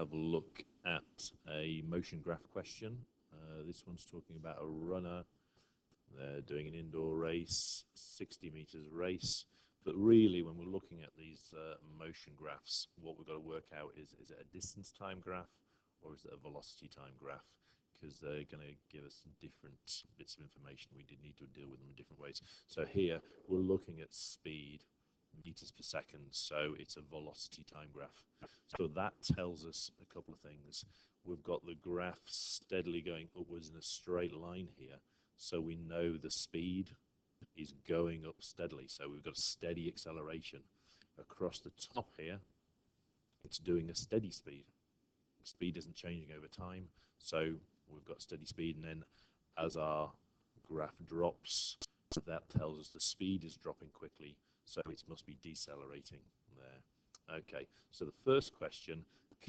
have a look at a motion graph question. This one's talking about a runner. They're doing an indoor race, 60 meters race. But really, when we're looking at these motion graphs, what we've got to work out is it a distance time graph or is it a velocity time graph? Because they're going to give us different bits of information. We did need to deal with them in different ways. So here, we're looking at speed, meters per second, so it's a velocity time graph. So that tells us a couple of things. We've got the graph steadily going upwards in a straight line here, so we know the speed is going up steadily. So we've got a steady acceleration. Across the top here, it's doing a steady speed. Speed isn't changing over time, so we've got steady speed, and then as our graph drops, that tells us the speed is dropping quickly, so it must be decelerating there. Okay, so the first question,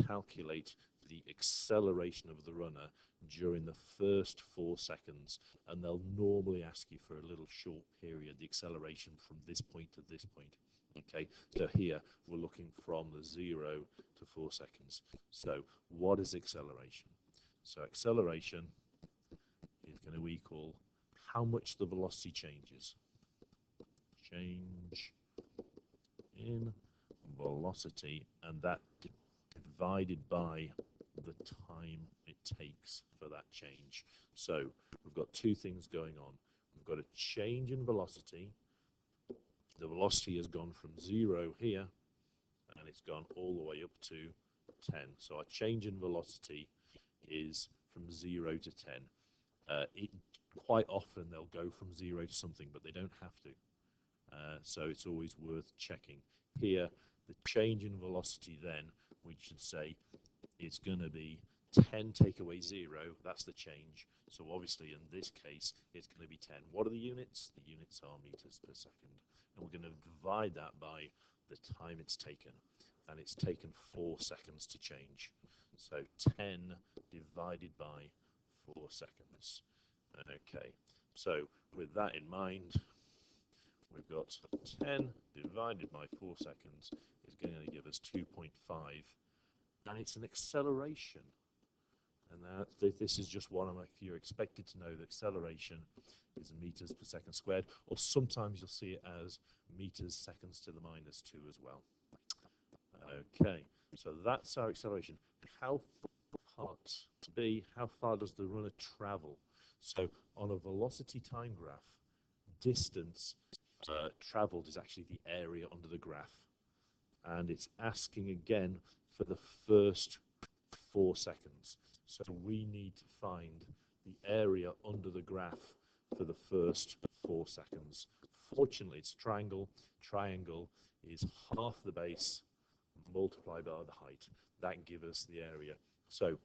calculate the acceleration of the runner during the first 4 seconds, and they'll normally ask you for a little short period, the acceleration from this point to this point. Okay, so here we're looking from the 0 to 4 seconds. So what is acceleration? So acceleration is going to equal how much the velocity changes. Change in velocity, and that divided by the time it takes for that change. So we've got two things going on. We've got a change in velocity. The velocity has gone from 0 here, and it's gone all the way up to 10. So our change in velocity is from 0 to 10. Quite often they'll go from 0 to something, but they don't have to. So it's always worth checking. Here, the change in velocity then, we should say, it's going to be 10 take away 0, that's the change. So obviously in this case, it's going to be 10. What are the units? The units are meters per second. And we're going to divide that by the time it's taken. And it's taken 4 seconds to change. So 10 divided by 4 seconds. Okay, so with that in mind, we've got 10 divided by 4 seconds is going to give us 2.5. And it's an acceleration. And this is just one of my, if you're expected to know the acceleration is meters per second squared, or sometimes you'll see it as meters seconds to the minus 2 as well. Okay, so that's our acceleration. How far does the runner travel? So on a velocity time graph, distance traveled is actually the area under the graph. And it's asking again for the first 4 seconds. So we need to find the area under the graph for the first 4 seconds. Fortunately, it's triangle. Triangle is half the base multiplied by the height. That gives us the area. So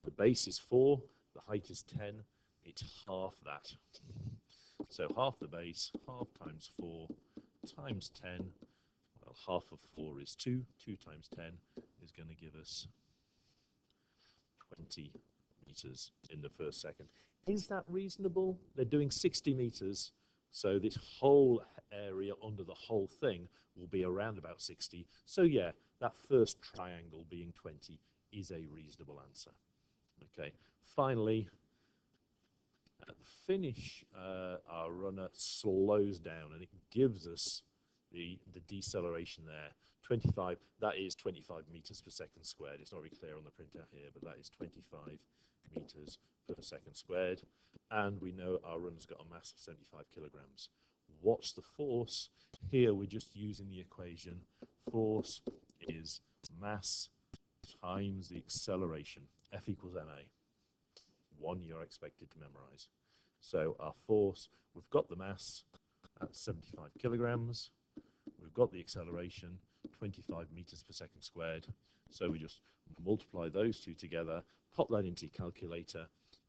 the base is 4, the height is 10, it's half that. So half the base, half times 4 times 10, well, half of 4 is 2, 2 times 10 is going to give us 20 meters in the first second. Is that reasonable? They're doing 60 meters, so this whole area under the whole thing will be around about 60. So yeah, that first triangle being 20 is a reasonable answer. Okay, finally, at the finish, our runner slows down and it gives us the deceleration there. 25, that is 25 meters per second squared. It's not really clear on the printout here, but that is 25 meters per second squared. And we know our runner's got a mass of 75 kilograms. What's the force? Here we're just using the equation. Force is mass times the acceleration. F equals ma. One you're expected to memorize. So our force, we've got the mass at 75 kilograms. We've got the acceleration, 25 meters per second squared. So we just multiply those two together, pop that into your calculator,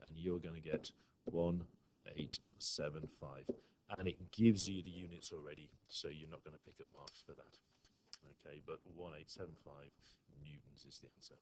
and you're going to get 1875. And it gives you the units already, so you're not going to pick up marks for that. Okay, but 1875 newtons is the answer.